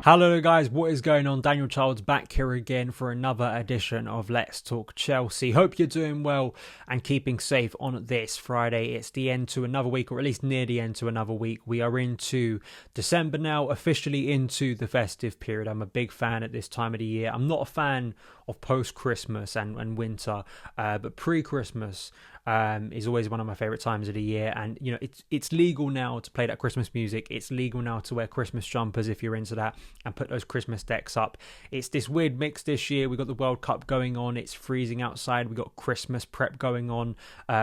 Hello guys, what is going on? Daniel Childs back here again for another edition of Let's Talk Chelsea. Hope you're doing well and keeping safe on this Friday. It's the end to another week, or at least near the end to another week. We are into December now, officially into the festive period. I'm a big fan at this time of the year. I'm not a fan of post-Christmas and winter, but pre-Christmas is always one of my favourite times of the year. And you know, it's legal now to play that Christmas music. It's legal now to wear Christmas jumpers if you're into that, and put those Christmas decks up. It's this weird mix this year. We've got the World Cup going on. It's freezing outside. We've got Christmas prep going on.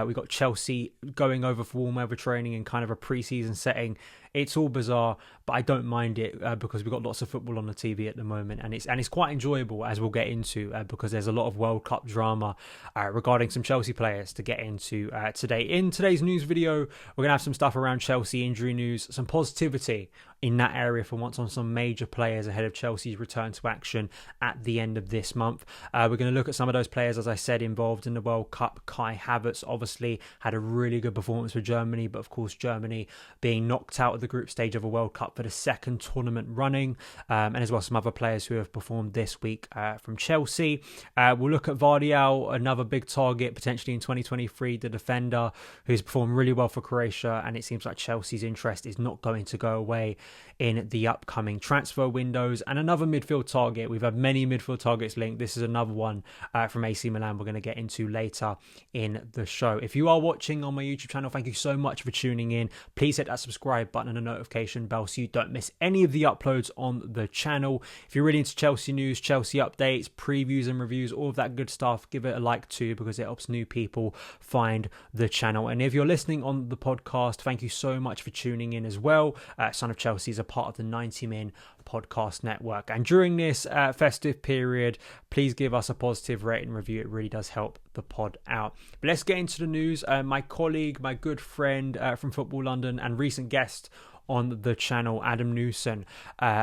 We've got Chelsea going over for warm weather training in kind of a pre-season setting. It's all bizarre, but I don't mind it because we've got lots of football on the TV at the moment, and it's quite enjoyable, as we'll get into, because there's a lot of World Cup drama regarding some Chelsea players to get into today. In today's news video, we're going to have some stuff around Chelsea injury news, some positivity in that area for once on some major players ahead of Chelsea's return to action at the end of this month. We're going to look at some of those players, as I said, involved in the World Cup. Kai Havertz obviously had a really good performance for Germany, but of course Germany being knocked out of the group stage of a World Cup for the second tournament running, and as well some other players who have performed this week from Chelsea. We'll look at Gvardiol, another big target potentially in 2023, the defender who's performed really well for Croatia, and it seems like Chelsea's interest is not going to go away in the upcoming transfer windows. And another midfield target. We've had many midfield targets linked. This is another one from AC Milan we're going to get into later in the show. If you are watching on my YouTube channel, thank you so much for tuning in. Please hit that subscribe button and a notification bell so you don't miss any of the uploads on the channel. If you're really into Chelsea news, Chelsea updates, previews and reviews, all of that good stuff, give it a like too, because it helps new people find the channel. And if you're listening on the podcast, thank you so much for tuning in as well. Son of Chelsea is a part of the 90 Min podcast network, and during this festive period, please give us a positive rating and review. It really does help the pod out. But let's get into the news. My colleague, my good friend from Football London and recent guest on the channel, Adam Newson,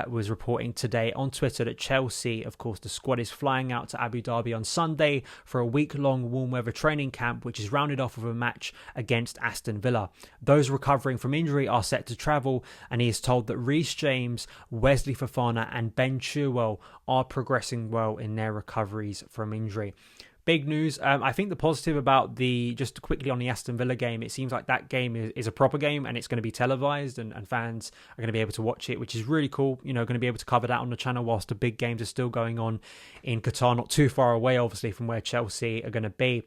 was reporting today on Twitter that Chelsea, of course, the squad is flying out to Abu Dhabi on Sunday for a week-long warm weather training camp, which is rounded off with a match against Aston Villa. Those recovering from injury are set to travel, and he is told that Reece James, Wesley Fofana and Ben Chilwell are progressing well in their recoveries from injury. Big news. I think the positive about just quickly on the Aston Villa game, it seems like that game is a proper game and it's going to be televised and fans are going to be able to watch it, which is really cool. You know, going to be able to cover that on the channel whilst the big games are still going on in Qatar, not too far away, obviously, from where Chelsea are going to be.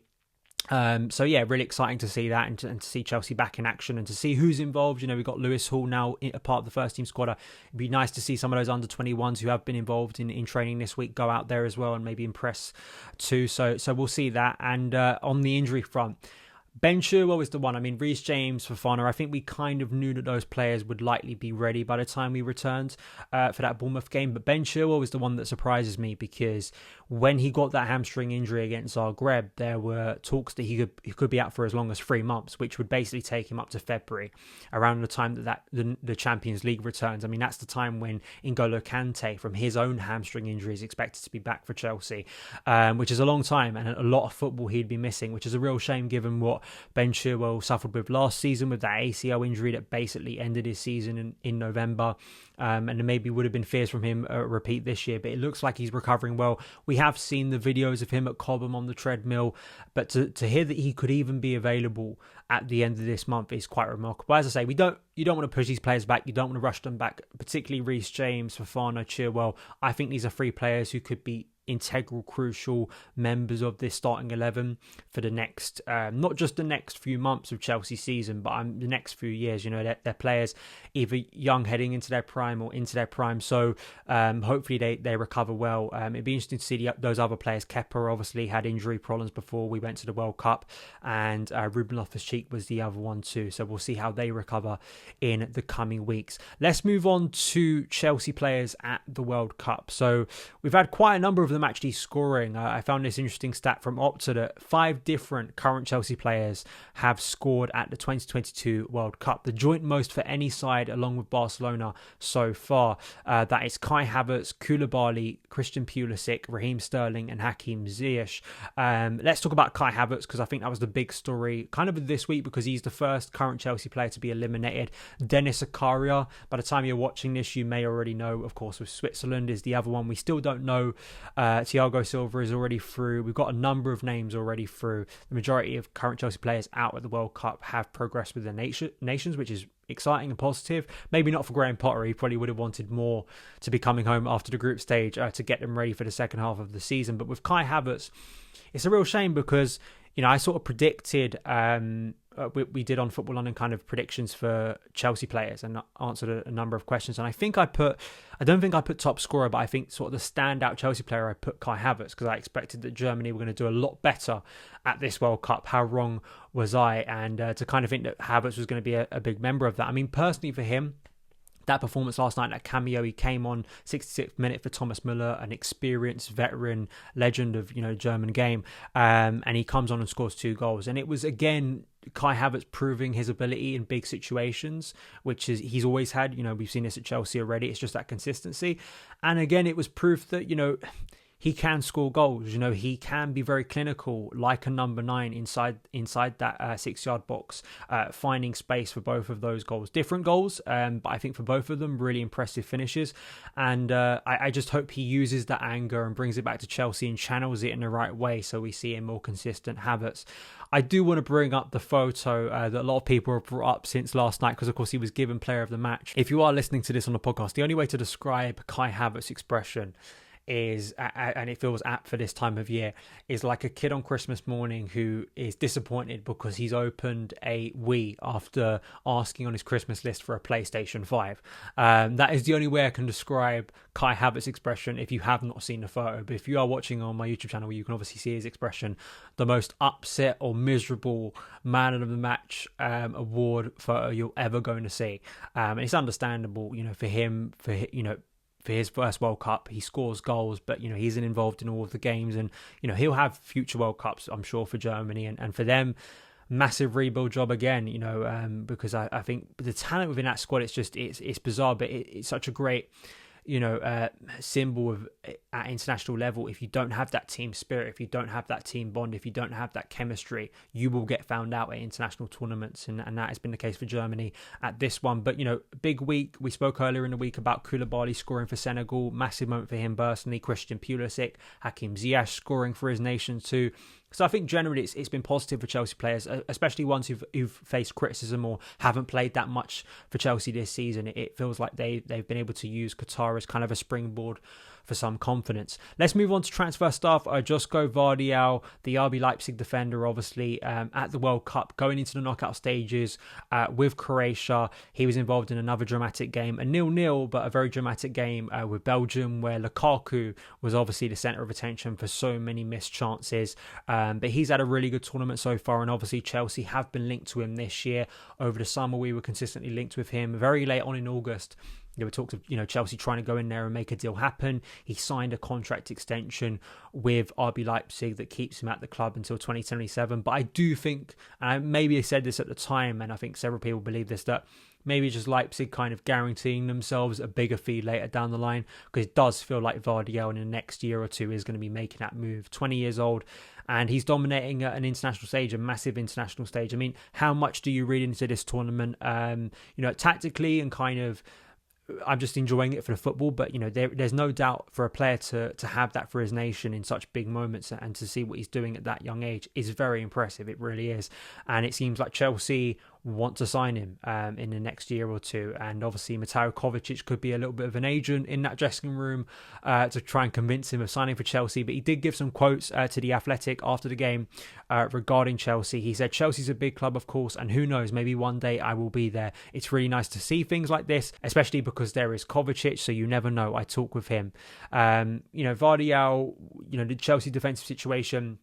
So yeah, really exciting to see that and to see Chelsea back in action and to see who's involved. You know, we've got Lewis Hall now a part of the first team squad. It'd be nice to see some of those under 21s who have been involved in training this week go out there as well and maybe impress too. So we'll see that. And on the injury front, Ben Chilwell is the one. I mean, Reece James, Fofana, I think we kind of knew that those players would likely be ready by the time we returned for that Bournemouth game. But Ben Chilwell is the one that surprises me, because when he got that hamstring injury against Zagreb, there were talks that he could be out for as long as 3 months, which would basically take him up to February, around the time that the Champions League returns. I mean, that's the time when N'Golo Kante, from his own hamstring injury, is expected to be back for Chelsea, which is a long time and a lot of football he'd be missing, which is a real shame given what Ben Chilwell suffered with last season with that ACL injury that basically ended his season in November. And there maybe would have been fears from him a repeat this year, but it looks like he's recovering well. We have seen the videos of him at Cobham on the treadmill, but to hear that he could even be available at the end of this month is quite remarkable. As I say, you don't want to push these players back. You don't want to rush them back, particularly Reece James, Fofana, Chilwell. I think these are 3 players who could be integral, crucial members of this starting 11 for the next, not just the next few months of Chelsea season, but the next few years. You know, they're players either young heading into their prime or into their prime. So hopefully they recover well. It'd be interesting to see those other players. Kepa obviously had injury problems before we went to the World Cup, and Ruben Loftus-Cheek was the other one too. So we'll see how they recover in the coming weeks. Let's move on to Chelsea players at the World Cup. So we've had quite a number of them actually scoring. I found this interesting stat from Opta that 5 different current Chelsea players have scored at the 2022 World Cup, the joint most for any side along with Barcelona so far. That is Kai Havertz, Koulibaly, Christian Pulisic, Raheem Sterling and Hakim Ziyech. Let's talk about Kai Havertz, because I think that was the big story kind of this week, because he's the first current Chelsea player to be eliminated. Dennis Zakaria, by the time you're watching this, you may already know, of course, with Switzerland is the other one we still don't know. Thiago Silva is already through. We've got a number of names already through. The majority of current Chelsea players out at the World Cup have progressed with their nations, which is exciting and positive. Maybe not for Graham Potter. He probably would have wanted more to be coming home after the group stage to get them ready for the second half of the season. But with Kai Havertz, it's a real shame because, I sort of predicted, we did on Football London kind of predictions for Chelsea players and answered a number of questions. And I don't think I put top scorer, but I think sort of the standout Chelsea player, I put Kai Havertz, because I expected that Germany were going to do a lot better at this World Cup. How wrong was I? And to kind of think that Havertz was going to be a big member of that. I mean, personally for him, that performance last night, that cameo, he came on 66th minute for Thomas Müller, an experienced veteran legend of German game, and he comes on and scores 2 goals. And it was again Kai Havertz proving his ability in big situations, which is he's always had. We've seen this at Chelsea already. It's just that consistency, and again it was proof that he can score goals. He can be very clinical, like a number 9 inside that 6-yard box, finding space for both of those goals. Different goals, but I think for both of them, really impressive finishes. And I just hope he uses that anger and brings it back to Chelsea and channels it in the right way, so we see a more consistent Havertz. I do want to bring up the photo that a lot of people have brought up since last night, because of course he was given player of the match. If you are listening to this on the podcast, the only way to describe Kai Havertz's expression is, and it feels apt for this time of year, is like a kid on Christmas morning who is disappointed because he's opened a Wii after asking on his Christmas list for a PlayStation 5. That is the only way I can describe Kai Havertz's expression if you have not seen the photo. But if you are watching on my YouTube channel, you can obviously see his expression. The most upset or miserable man of the match award photo you're ever going to see. And it's understandable, for him, for his first World Cup. He scores goals, but he isn't involved in all of the games, and he'll have future World Cups, I'm sure, for Germany, and for them, massive rebuild job again. Because I think the talent within that squad, it's bizarre, but it's such a great symbol of at international level. If you don't have that team spirit, if you don't have that team bond, if you don't have that chemistry, you will get found out at international tournaments, and that has been the case for Germany at this one. But big week. We spoke earlier in the week about Koulibaly scoring for Senegal, massive moment for him personally. Christian Pulisic, Hakim Ziyech scoring for his nation too. So I think generally it's been positive for Chelsea players, especially ones who've faced criticism or haven't played that much for Chelsea this season. It feels like they've been able to use Qatar as kind of a springboard for some confidence. Let's move on to transfer stuff. Josko Gvardiol, the RB Leipzig defender, obviously at the World Cup, going into the knockout stages with Croatia. He was involved in another dramatic game, a 0-0, but a very dramatic game with Belgium, where Lukaku was obviously the centre of attention for so many missed chances. But he's had a really good tournament so far, and obviously Chelsea have been linked to him this year. Over the summer, we were consistently linked with him. Very late on in August, there were talks of Chelsea trying to go in there and make a deal happen. He signed a contract extension with RB Leipzig that keeps him at the club until 2027. But I do think, and maybe I said this at the time, and I think several people believe this, that maybe just Leipzig kind of guaranteeing themselves a bigger fee later down the line, because it does feel like Gvardiol in the next year or two is going to be making that move. 20 years old, and he's dominating at an international stage, a massive international stage. I mean, how much do you read into this tournament? Tactically and kind of, I'm just enjoying it for the football, but there's no doubt for a player to have that for his nation in such big moments, and to see what he's doing at that young age is very impressive. It really is. And it seems like Chelsea want to sign him in the next year or two, and obviously Mateo Kovacic could be a little bit of an agent in that dressing room to try and convince him of signing for Chelsea. But he did give some quotes to The Athletic after the game regarding Chelsea. He said, "Chelsea's a big club, of course, and who knows, maybe one day I will be there. It's really nice to see things like this, especially because there is Kovacic, so you never know. I talk with him." Gvardiol, the Chelsea defensive situation,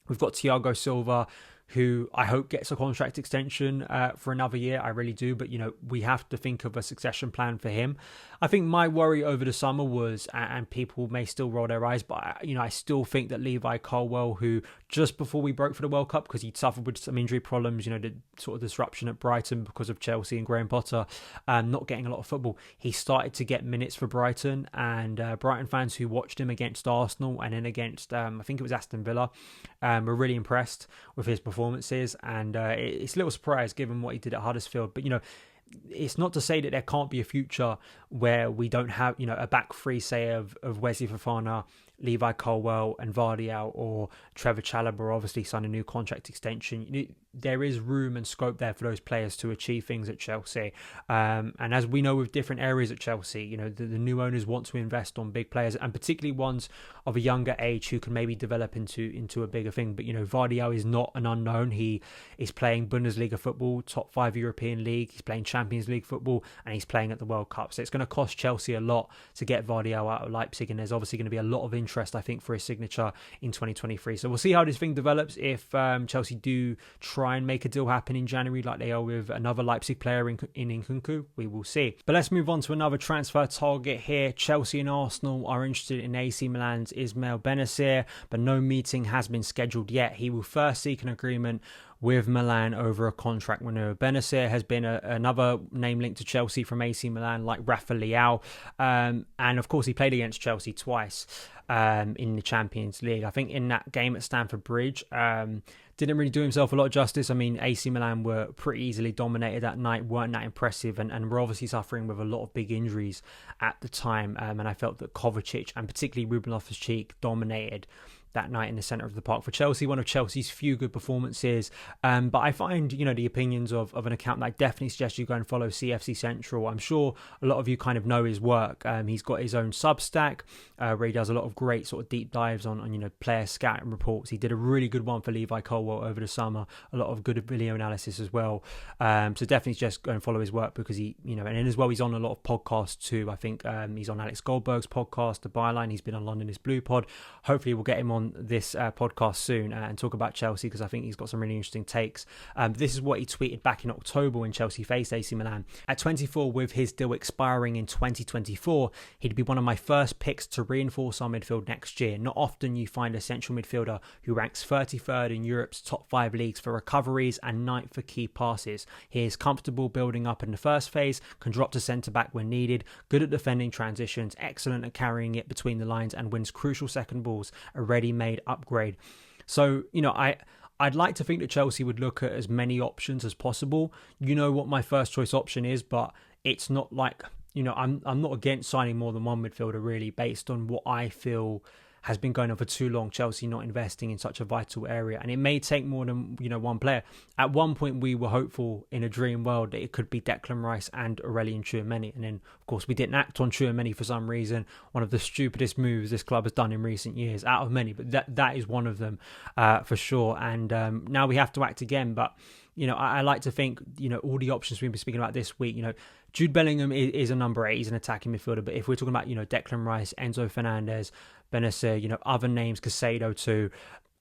we've got Thiago Silva, who I hope gets a contract extension for another year. I really do. But, we have to think of a succession plan for him. I think my worry over the summer was, and people may still roll their eyes, but, I still think that Levi Colwill, who just before we broke for the World Cup, because he'd suffered with some injury problems, the sort of disruption at Brighton because of Chelsea and Graham Potter not getting a lot of football, he started to get minutes for Brighton, and Brighton fans who watched him against Arsenal and then against, I think it was Aston Villa, were really impressed with his performances, and it's a little surprise given what he did at Huddersfield, but it's not to say that there can't be a future where we don't have, a back three, say, of Wesley Fofana, Levi Colwill and Gvardiol, or Trevor Chalobah obviously signed a new contract extension. There is room and scope there for those players to achieve things at Chelsea. And as we know with different areas at Chelsea, the new owners want to invest on big players, and particularly ones of a younger age who can maybe develop into a bigger thing. But, Gvardiol is not an unknown. He is playing Bundesliga football, top 5 European league. He's playing Champions League football, and he's playing at the World Cup. So it's going to cost Chelsea a lot to get Gvardiol out of Leipzig, and there's obviously going to be a lot of interest, I think, for his signature in 2023. So we'll see how this thing develops. If Chelsea do try and make a deal happen in January like they are with another Leipzig player in Nkunku, we will see. But let's move on to another transfer target here. Chelsea and Arsenal are interested in AC Milan's Ismail Benacer, but no meeting has been scheduled yet. He will first seek an agreement with Milan over a contract renewal. Benacer has been another name linked to Chelsea from AC Milan, like Rafa Leao. And of course, he played against Chelsea twice in the Champions League. I think in that game at Stamford Bridge, didn't really do himself a lot of justice. I mean, AC Milan were pretty easily dominated that night, weren't that impressive, and were obviously suffering with a lot of big injuries at the time. And I felt that Kovacic and particularly Ruben Loftus-Cheek dominated that night in the centre of the park for Chelsea. One of Chelsea's few good performances. But I find, the opinions of an account that I definitely suggest you go and follow, CFC Central. I'm sure a lot of you kind of know his work. He's got his own Substack where he does a lot of great sort of deep dives on player scouting reports. He did a really good one for Levi Colwill over the summer. A lot of good video analysis as well. So definitely just go and follow his work, because he, and then as well, he's on a lot of podcasts too. I think he's on Alex Goldberg's podcast, The Byline. He's been on London is Blue Pod. Hopefully we'll get him on this podcast soon and talk about Chelsea, because I think he's got some really interesting takes. This is what he tweeted back in October when Chelsea faced AC Milan. At 24, with his deal expiring in 2024, he'd be one of my first picks to reinforce our midfield next year. Not often you find a central midfielder who ranks 33rd in Europe's top 5 leagues for recoveries and 9th for key passes. He is comfortable building up in the first phase, can drop to centre-back when needed, good at defending transitions, excellent at carrying it between the lines, and wins crucial second balls, a ready-made upgrade. So, I'd like to think that Chelsea would look at as many options as possible. You know what my first choice option is, but it's not like, I'm not against signing more than one midfielder, really, based on what I feel has been going on for too long. Chelsea not investing in such a vital area, and it may take more than one player. At one point, we were hopeful in a dream world that it could be Declan Rice and Aurelien Tchouameni, and then of course we didn't act on Tchouameni for some reason. One of the stupidest moves this club has done in recent years, out of many, but that is one of them for sure. And now we have to act again. But I like to think, all the options we've been speaking about this week, Jude Bellingham is a number 8, he's an attacking midfielder. But if we're talking about, Declan Rice, Enzo Fernandez, Benacer, other names, Casado too,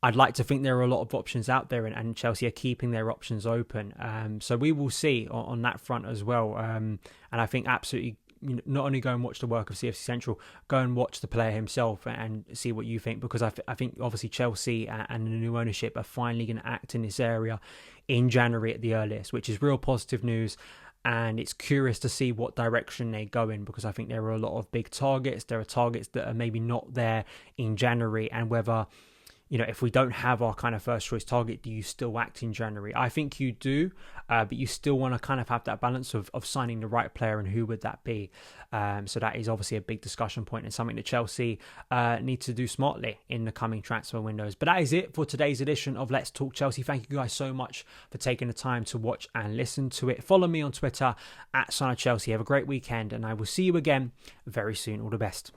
I'd like to think there are a lot of options out there, and Chelsea are keeping their options open. So we will see on that front as well. And I think absolutely, not only go and watch the work of CFC Central, go and watch the player himself and see what you think, because I think obviously Chelsea and the new ownership are finally going to act in this area in January at the earliest, which is real positive news. And it's curious to see what direction they go in, because I think there are a lot of big targets. There are targets that are maybe not there in January, and whether, if we don't have our kind of first choice target, do you still act in January? I think you do, but you still want to kind of have that balance of signing the right player, and who would that be? So that is obviously a big discussion point, and something that Chelsea need to do smartly in the coming transfer windows. But that is it for today's edition of Let's Talk Chelsea. Thank you guys so much for taking the time to watch and listen to it. Follow me on Twitter at SonOfChelsea. Have a great weekend, and I will see you again very soon. All the best.